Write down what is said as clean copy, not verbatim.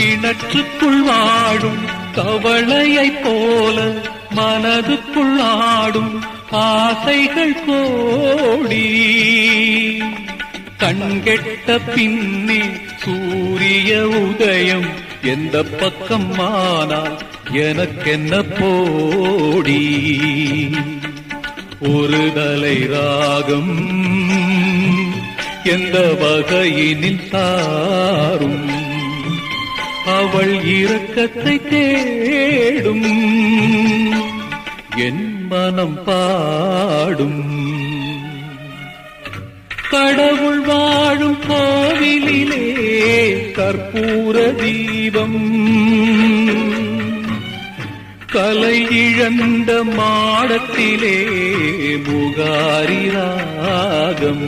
கிணற்றுக்குள் வாழும் கவளையைப் போல மனதுக்குள் ஆடும் ஆசைகள் கோடி. கண்கெட்ட பின்னே சூரிய உதயம் எந்த பக்கம் ஆனால் எனக்கென்ன போடி. ஒரு தலை ராகம் எந்த வகையினில் சாரும் அவள் இரக்கத்தை தேடும் என் மனம் பாடும். கடவுள் வாழும் கோவிலிலே கற்பூர தீபம், கலை இழந்த மாடத்திலே முகாரி ராகம்.